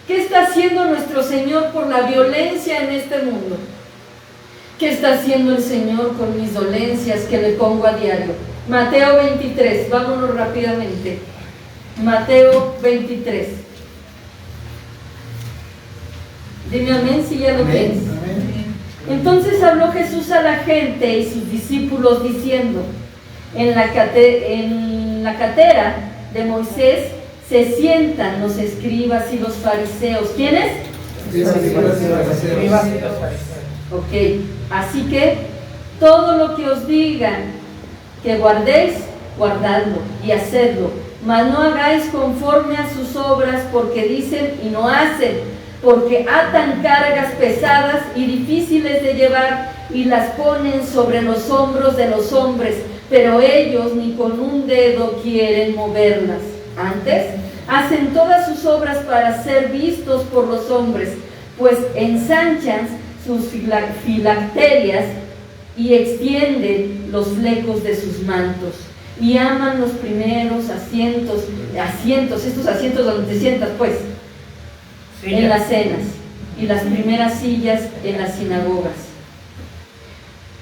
¿Qué está haciendo nuestro Señor por la violencia en este mundo? ¿Qué está haciendo el Señor con mis dolencias que le pongo a diario? Mateo 23, vámonos rápidamente. Mateo 23. Dime amén si ya lo tienes. Entonces habló Jesús a la gente y sus discípulos diciendo, en la catera de Moisés se sientan los escribas y los fariseos. ¿Quiénes? Ok, así que todo lo que os digan que guardéis, guardadlo y hacedlo, mas no hagáis conforme a sus obras, porque dicen y no hacen, porque atan cargas pesadas y difíciles de llevar y las ponen sobre los hombros de los hombres, pero ellos ni con un dedo quieren moverlas. Antes, hacen todas sus obras para ser vistos por los hombres, pues ensanchan sus filacterias y extienden los flecos de sus mantos, y aman los primeros asientos, estos asientos donde te sientas, pues, en las cenas, y las primeras sillas en las sinagogas,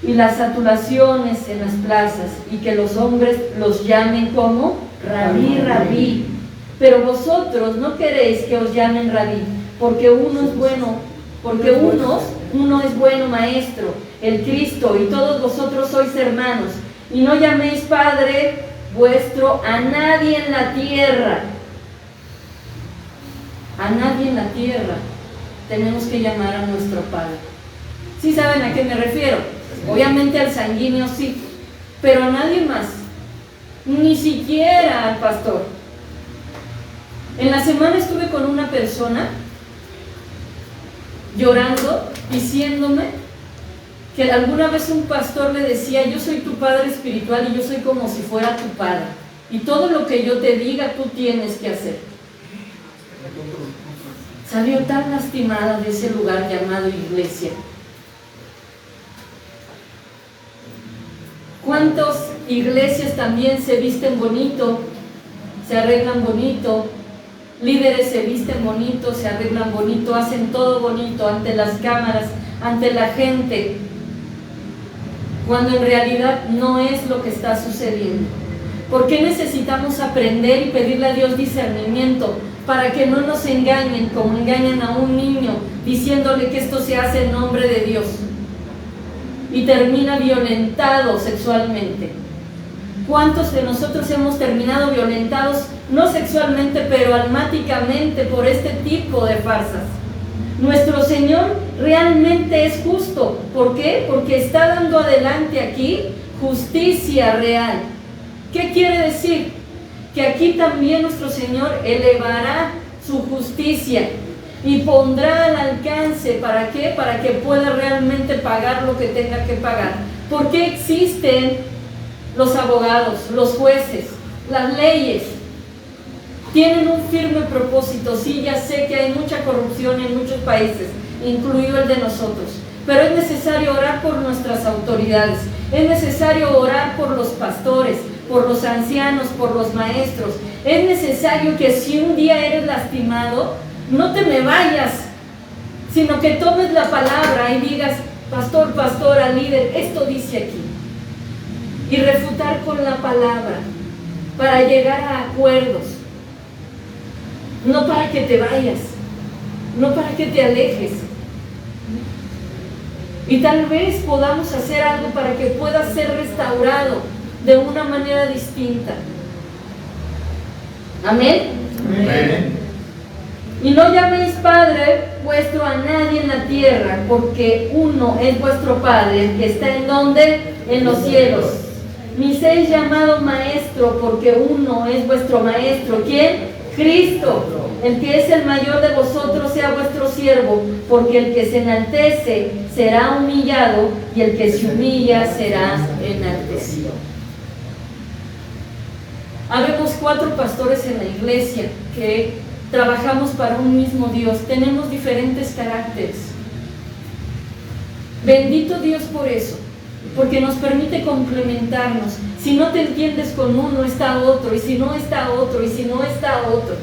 y las saturaciones en las plazas, y que los hombres los llamen como Rabí, Rabí. Pero vosotros no queréis que os llamen Rabí, porque uno es bueno, porque uno es bueno maestro, el Cristo, y todos vosotros sois hermanos. Y no llaméis Padre vuestro a nadie en la tierra. A nadie en la tierra tenemos que llamar a nuestro Padre. ¿Sí saben a qué me refiero? Obviamente al sanguíneo sí, pero a nadie más, ni siquiera al pastor. En la semana estuve con una persona llorando, diciéndome que alguna vez un pastor le decía: yo soy tu padre espiritual y yo soy como si fuera tu padre, y todo lo que yo te diga tú tienes que hacer. Salió tan lastimada de ese lugar llamado iglesia. ¿Cuántas iglesias también se visten bonito, se arreglan bonito? Líderes se visten bonito, se arreglan bonito, hacen todo bonito ante las cámaras, ante la gente, cuando en realidad no es lo que está sucediendo. ¿Por qué necesitamos aprender y pedirle a Dios discernimiento para que no nos engañen como engañan a un niño diciéndole que esto se hace en nombre de Dios y termina violentado sexualmente? ¿Cuántos de nosotros hemos terminado violentados, no sexualmente, pero almáticamente, por este tipo de farsas? Nuestro Señor realmente es justo. ¿Por qué? Porque está dando adelante aquí justicia real. ¿Qué quiere decir? Que aquí también nuestro Señor elevará su justicia y pondrá al alcance. ¿Para qué? Para que pueda realmente pagar lo que tenga que pagar. ¿Por qué existen los abogados, los jueces, las leyes? Tienen un firme propósito. Sí, ya sé que hay mucha corrupción en muchos países, incluido el de nosotros, pero es necesario orar por nuestras autoridades, es necesario orar por los pastores, por los ancianos, por los maestros. Es necesario que si un día eres lastimado, no te me vayas, sino que tomes la palabra y digas: pastor, pastora, líder, esto dice aquí, y refutar con la palabra para llegar a acuerdos, no para que te vayas, no para que te alejes. Y tal vez podamos hacer algo para que pueda ser restaurado de una manera distinta. Amén. Amén. Y no llaméis Padre vuestro a nadie en la tierra, porque uno es vuestro Padre, el que está en donde, en los cielos. Ni seis llamado maestro, porque uno es vuestro maestro. ¿Quién? Cristo. El que es el mayor de vosotros sea vuestro siervo, porque el que se enaltece será humillado, y el que se humilla será enaltecido. Habemos 4 pastores en la iglesia que trabajamos para un mismo Dios. Tenemos diferentes caracteres. Bendito Dios por eso, porque nos permite complementarnos. Si no te entiendes con uno, está otro, y si no está otro, y si no está otro.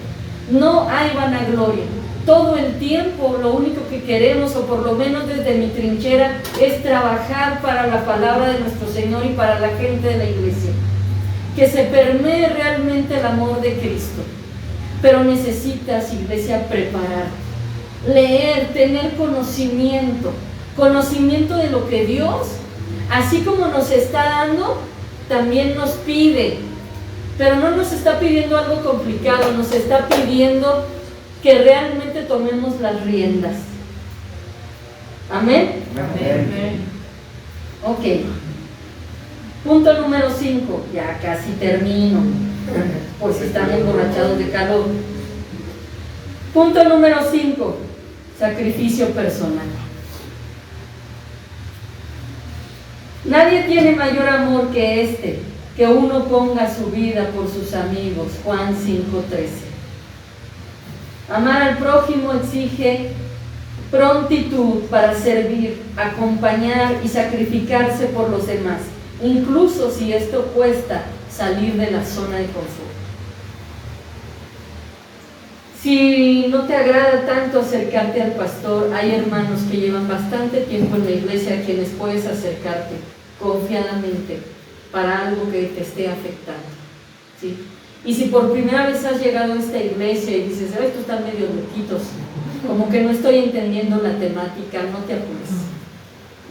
No hay vanagloria. Todo el tiempo lo único que queremos, o por lo menos desde mi trinchera, es trabajar para la palabra de nuestro Señor y para la gente de la iglesia. Que se permee realmente el amor de Cristo. Pero necesitas, iglesia, preparar, leer, tener conocimiento de lo que Dios, así como nos está dando, también nos pide. Pero no nos está pidiendo algo complicado, nos está pidiendo que realmente tomemos las riendas. ¿Amén? Amén. Ok. Punto número 5, ya casi termino, pues están emborrachados de calor. Punto número 5, sacrificio personal. Nadie tiene mayor amor que este, que uno ponga su vida por sus amigos. Juan 5:13. Amar al prójimo exige prontitud para servir, acompañar y sacrificarse por los demás, incluso si esto cuesta salir de la zona de confort. Si no te agrada tanto acercarte al pastor, hay hermanos que llevan bastante tiempo en la iglesia a quienes puedes acercarte confiadamente para algo que te esté afectando, ¿sí? Y si por primera vez has llegado a esta iglesia y dices: estos están medio loquitos, como que no estoy entendiendo la temática, no te apures.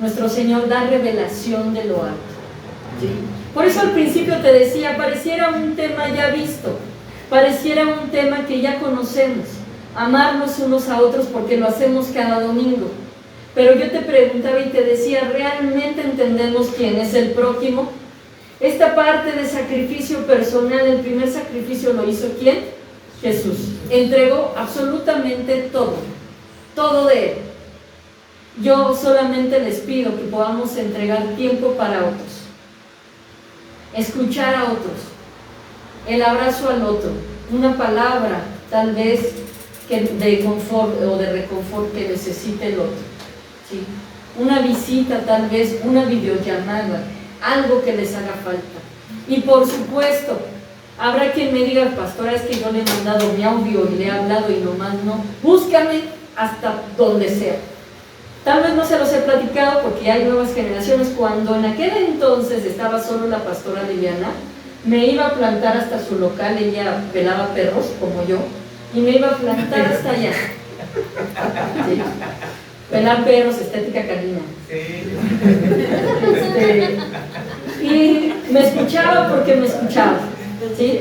Nuestro Señor da revelación de lo alto, ¿sí? Por eso al principio te decía, pareciera un tema ya visto, pareciera un tema que ya conocemos, amarnos unos a otros porque lo hacemos cada domingo. Pero yo te preguntaba y te decía, ¿realmente entendemos quién es el prójimo? Esta parte de sacrificio personal, el primer sacrificio lo hizo ¿quién? Jesús. Entregó absolutamente todo, todo de Él. Yo solamente les pido que podamos entregar tiempo para otros, escuchar a otros, el abrazo al otro, una palabra tal vez de confort o de reconfort que necesite el otro, ¿sí? Una visita tal vez, una videollamada, algo que les haga falta. Y por supuesto, habrá quien me diga, pastora, es que yo le he mandado mi audio y le he hablado y nomás no. Búscame hasta donde sea. Tal vez no se los he platicado porque hay nuevas generaciones. Cuando en aquel entonces estaba solo la pastora Liliana, me iba a plantar hasta su local, ella pelaba perros como yo, y me iba a plantar hasta allá. Sí. Pelar perros, estética canina. Y me escuchaba porque me escuchaba, ¿sí?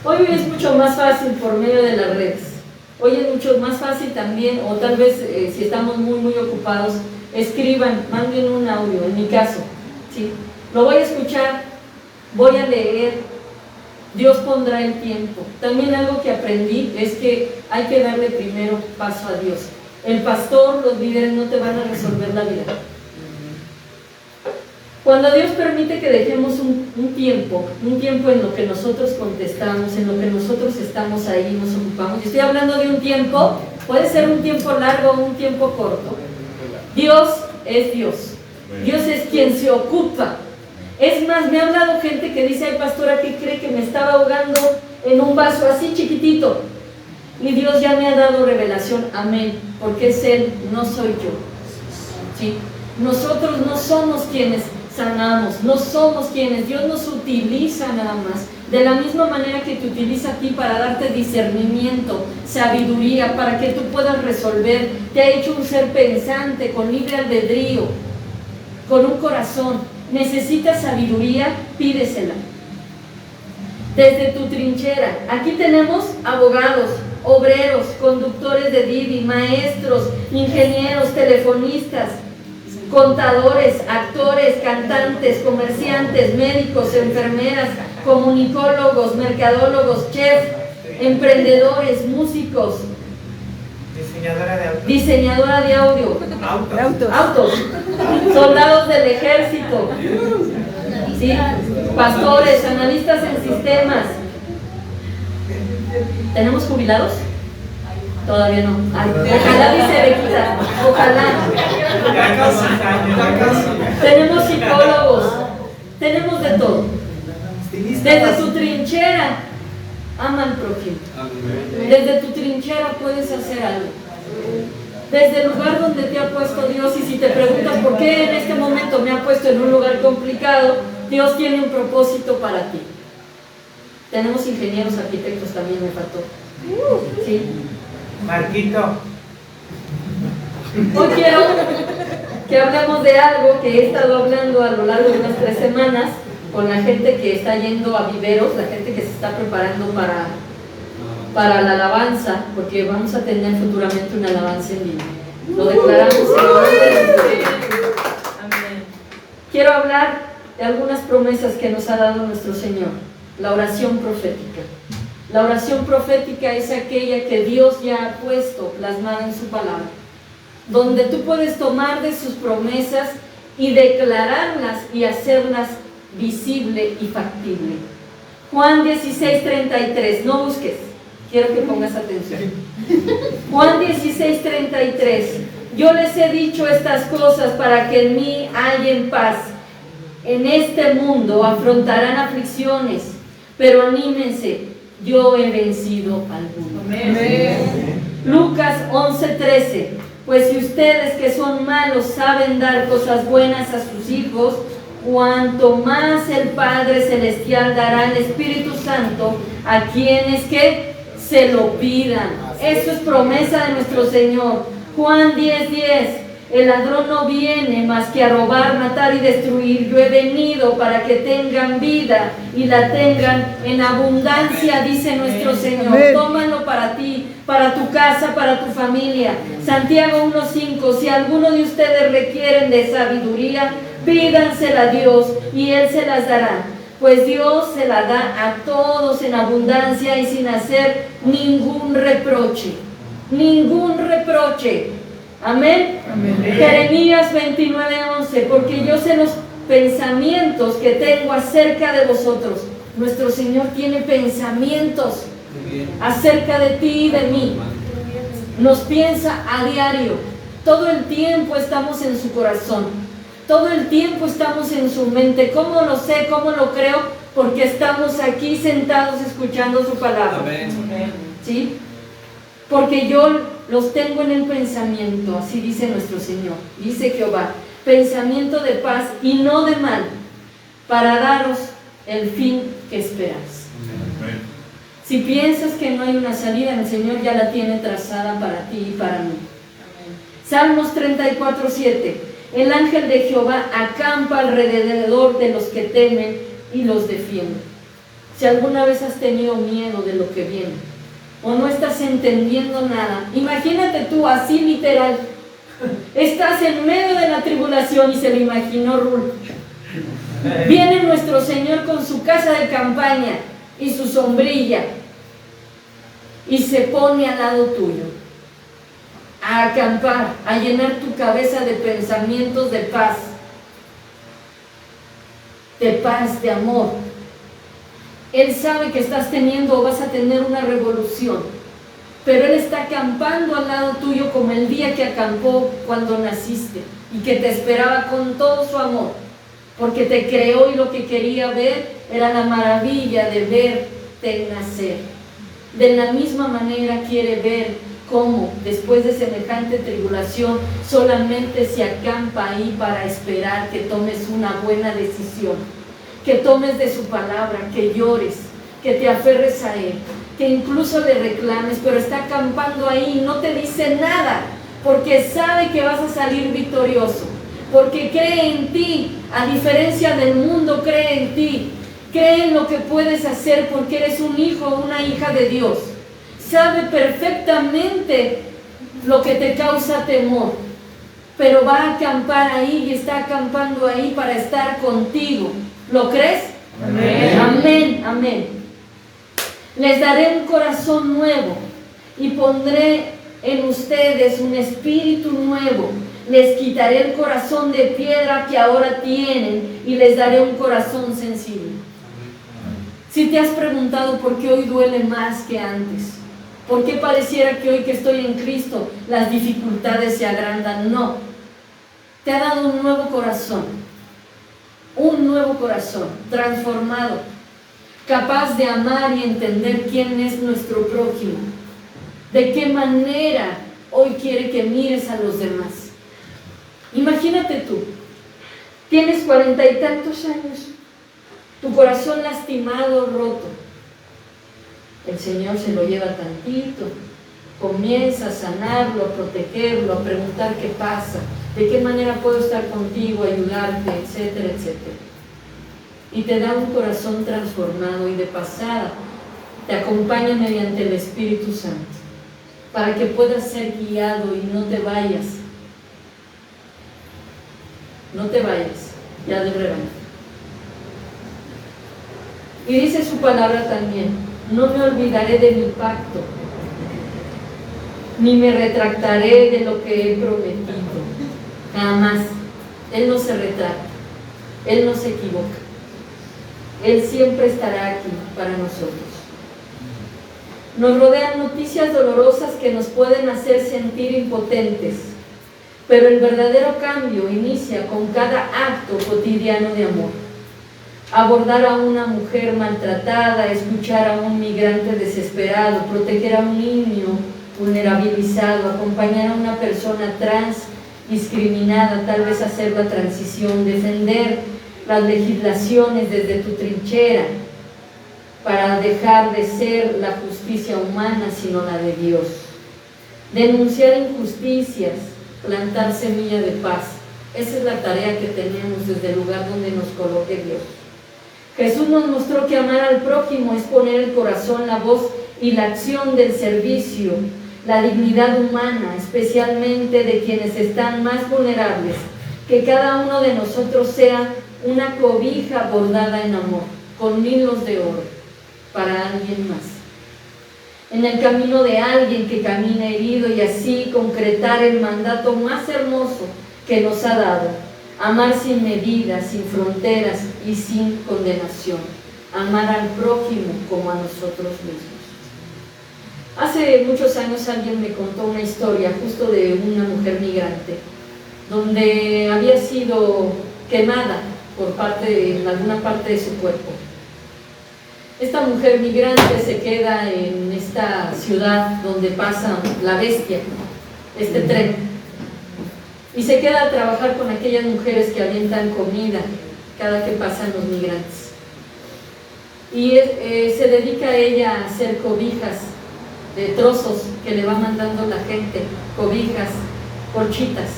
Hoy es mucho más fácil por medio de las redes. Hoy es mucho más fácil también, o tal vez si estamos muy ocupados, escriban, manden un audio, en mi caso, ¿sí? Lo voy a escuchar, voy a leer, Dios pondrá el tiempo. También algo que aprendí es que hay que darle primero paso a Dios. El pastor, los líderes no te van a resolver la vida. Cuando Dios permite que dejemos un tiempo en lo que nosotros contestamos, en lo que nosotros estamos ahí, nos ocupamos, y estoy hablando de un tiempo, puede ser un tiempo largo o un tiempo corto. Dios es Dios. Dios es quien se ocupa. Es más, me ha hablado gente que dice, ay pastora, ¿qué cree que me estaba ahogando en un vaso así chiquitito? Y Dios ya me ha dado revelación, amén, porque es Él, no soy yo, ¿sí? Nosotros no somos quienes sanamos, no somos quienes, Dios nos utiliza nada más, de la misma manera que te utiliza a ti para darte discernimiento, sabiduría, para que tú puedas resolver. Te ha hecho un ser pensante, con libre albedrío, con un corazón. Necesitas sabiduría, pídesela. Desde tu trinchera, aquí tenemos abogados, obreros, conductores de Didi, maestros, ingenieros, telefonistas, contadores, actores, cantantes, comerciantes, médicos, enfermeras, comunicólogos, mercadólogos, chefs, emprendedores, músicos, diseñadora de audio, autos, soldados del ejército, ¿sí? Pastores, analistas en sistemas. ¿Tenemos jubilados? Todavía no. Ay, ojalá, dice Bequita, ojalá. Tenemos psicólogos, tenemos de todo. Desde tu trinchera, ama al prójimo. Desde tu trinchera puedes hacer algo. Desde el lugar donde te ha puesto Dios, y si te preguntas por qué en este momento me ha puesto en un lugar complicado, Dios tiene un propósito para ti. Tenemos ingenieros, arquitectos, también me faltó. ¿Sí? Marquito. Hoy quiero que hablemos de algo que he estado hablando a lo largo de unas 3 semanas con la gente que está yendo a viveros, la gente que se está preparando para la alabanza, porque vamos a tener futuramente una alabanza en vivo. Lo declaramos en el nombre de Jesús. Quiero hablar de algunas promesas que nos ha dado nuestro Señor. La oración profética. La oración profética es aquella que Dios ya ha puesto plasmada en su palabra, donde tú puedes tomar de sus promesas y declararlas y hacerlas visible y factible. Juan 16:33, no busques, quiero que pongas atención. Juan 16:33, yo les he dicho estas cosas para que en mí hallen paz. En este mundo afrontarán aflicciones, pero anímense, yo he vencido al mundo. Amén. Lucas 11:13, pues si ustedes que son malos saben dar cosas buenas a sus hijos, cuanto más el Padre Celestial dará el Espíritu Santo a quienes que se lo pidan. Eso es promesa de nuestro Señor. Juan 10:10. El ladrón no viene más que a robar, matar y destruir. Yo he venido para que tengan vida y la tengan en abundancia, dice nuestro Señor. Tómalo para ti, para tu casa, para tu familia. Santiago 1:5. Si alguno de ustedes requieren de sabiduría, pídansela a Dios y Él se las dará. Pues Dios se la da a todos en abundancia y sin hacer ningún reproche. Ningún reproche. Amén. Amén. Jeremías 29:11. Porque yo sé los pensamientos que tengo acerca de vosotros. Nuestro Señor tiene pensamientos acerca de ti y de mí. Nos piensa a diario. Todo el tiempo estamos en su corazón. Todo el tiempo estamos en su mente. ¿Cómo lo sé? ¿Cómo lo creo? Porque estamos aquí sentados escuchando su palabra. ¿Sí? Porque yo los tengo en el pensamiento, así dice nuestro Señor, dice Jehová, pensamiento de paz y no de mal, para daros el fin que esperáis. Si piensas que no hay una salida, el Señor ya la tiene trazada para ti y para mí. Salmos 34:7. El ángel de Jehová acampa alrededor de los que temen y los defiende. Si alguna vez has tenido miedo de lo que viene, o no estás entendiendo nada, imagínate tú así literal, estás en medio de la tribulación, y se lo imaginó Rul. Viene nuestro Señor con su casa de campaña y su sombrilla y se pone al lado tuyo a acampar, a llenar tu cabeza de pensamientos de paz, de amor. Él sabe que estás teniendo o vas a tener una revolución, pero Él está acampando al lado tuyo como el día que acampó cuando naciste y que te esperaba con todo su amor, porque te creó y lo que quería ver era la maravilla de verte nacer. De la misma manera quiere ver cómo después de semejante tribulación solamente se acampa ahí para esperar que tomes una buena decisión, que tomes de su palabra, que llores, que te aferres a Él, que incluso le reclames, pero está acampando ahí y no te dice nada, porque sabe que vas a salir victorioso, porque cree en ti, a diferencia del mundo, cree en ti, cree en lo que puedes hacer porque eres un hijo o una hija de Dios. Sabe perfectamente lo que te causa temor, pero va a acampar ahí y está acampando ahí para estar contigo. ¿Lo crees? Amén. Amén, amén. Les daré un corazón nuevo y pondré en ustedes un espíritu nuevo. Les quitaré el corazón de piedra que ahora tienen y les daré un corazón sensible. Si te has preguntado por qué hoy duele más que antes, por qué pareciera que hoy que estoy en Cristo las dificultades se agrandan, no. Te ha dado un nuevo corazón transformado, capaz de amar y entender quién es nuestro prójimo, de qué manera hoy quiere que mires a los demás. Imagínate tú, tienes 40 y tantos años, tu corazón lastimado, roto. El Señor se lo lleva tantito, comienza a sanarlo, a protegerlo, a preguntar qué pasa, de qué manera puedo estar contigo, ayudarte, etcétera, etcétera. Y te da un corazón transformado y de pasada te acompaña mediante el Espíritu Santo para que puedas ser guiado y no te vayas. No te vayas, ya de rebaño. Y dice su palabra también, no me olvidaré de mi pacto, ni me retractaré de lo que he prometido. Jamás. Él no se retracta, Él no se equivoca. Él siempre estará aquí para nosotros. Nos rodean noticias dolorosas que nos pueden hacer sentir impotentes, pero el verdadero cambio inicia con cada acto cotidiano de amor. Abordar a una mujer maltratada, escuchar a un migrante desesperado, proteger a un niño vulnerabilizado, acompañar a una persona trans discriminada, tal vez hacer la transición, defender las legislaciones desde tu trinchera. para dejar de ser la justicia humana, sino la de Dios. Denunciar injusticias, plantar semilla de paz. Esa es la tarea que tenemos desde el lugar donde nos coloque Dios. Jesús nos mostró que amar al prójimo es poner el corazón, la voz y la acción del servicio, la dignidad humana, especialmente de quienes están más vulnerables, que cada uno de nosotros sea una cobija bordada en amor, con hilos de oro, para alguien más. En el camino de alguien que camina herido y así concretar el mandato más hermoso que nos ha dado: amar sin medida, sin fronteras y sin condenación. Amar al prójimo como a nosotros mismos. Hace muchos años alguien me contó una historia justo de una mujer migrante, donde había sido quemada en alguna parte de su cuerpo. Esta mujer migrante se queda en esta ciudad donde pasa la bestia, este tren, y se queda a trabajar con aquellas mujeres que avientan comida cada que pasan los migrantes. Y se dedica ella a hacer cobijas de trozos que le va mandando la gente, cobijas, colchitas.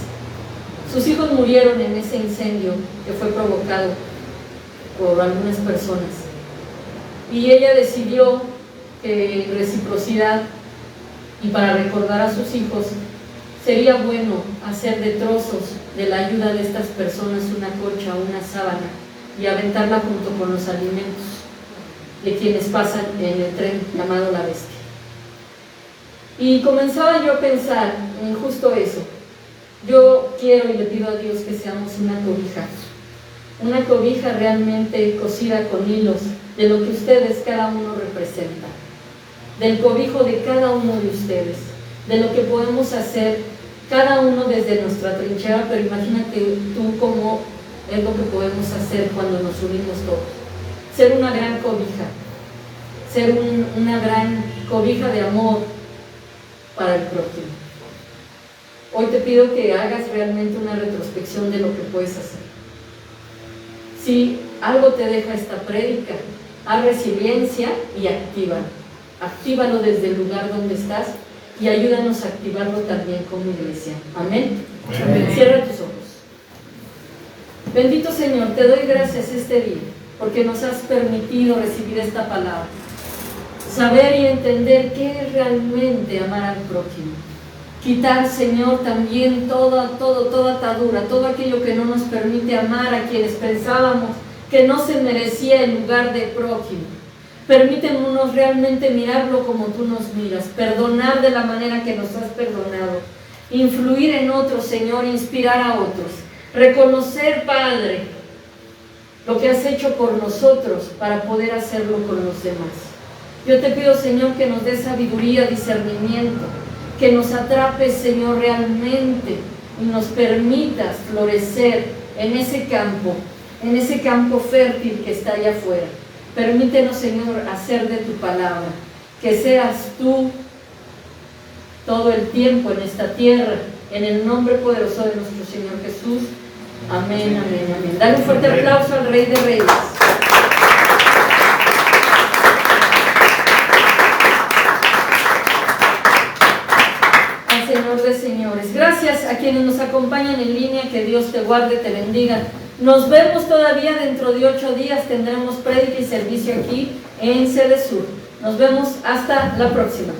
Sus hijos murieron en ese incendio que fue provocado por algunas personas. Y ella decidió que en reciprocidad y para recordar a sus hijos, sería bueno hacer de trozos de la ayuda de estas personas una colcha o una sábana y aventarla junto con los alimentos de quienes pasan en el tren llamado La Bestia. Y comenzaba yo a pensar en justo eso. Yo quiero y le pido a Dios que seamos una cobija realmente cosida con hilos de lo que ustedes cada uno representan, del cobijo de cada uno de ustedes, de lo que podemos hacer cada uno desde nuestra trinchera, pero imagínate tú cómo es lo que podemos hacer cuando nos unimos todos. Ser una gran cobija, ser una gran cobija de amor para el prójimo. Hoy te pido que hagas realmente una retrospección de lo que puedes hacer. Si algo te deja esta prédica, haz resiliencia y actívalo desde el lugar donde estás y ayúdanos a activarlo también como iglesia. Amén. Amén. Cierra tus ojos. Bendito Señor, te doy gracias este día porque nos has permitido recibir esta palabra, saber y entender qué es realmente amar al prójimo. Quitar, Señor, también toda atadura, todo aquello que no nos permite amar a quienes pensábamos que no se merecía el lugar de prójimo. Permítenos realmente mirarlo como tú nos miras, perdonar de la manera que nos has perdonado, influir en otros, Señor, inspirar a otros, reconocer, Padre, lo que has hecho por nosotros para poder hacerlo con los demás. Yo te pido, Señor, que nos des sabiduría, discernimiento, que nos atrapes, Señor, realmente y nos permitas florecer en ese campo fértil que está allá afuera. Permítenos, Señor, hacer de tu palabra, que seas tú todo el tiempo en esta tierra, en el nombre poderoso de nuestro Señor Jesús. Amén, amén, amén. Dale un fuerte aplauso al Rey de Reyes. Señor de señores, gracias a quienes nos acompañan en línea, que Dios te guarde, te bendiga. Nos vemos todavía dentro de 8 días, tendremos prédica y servicio aquí en Sede Sur. Nos vemos hasta la próxima.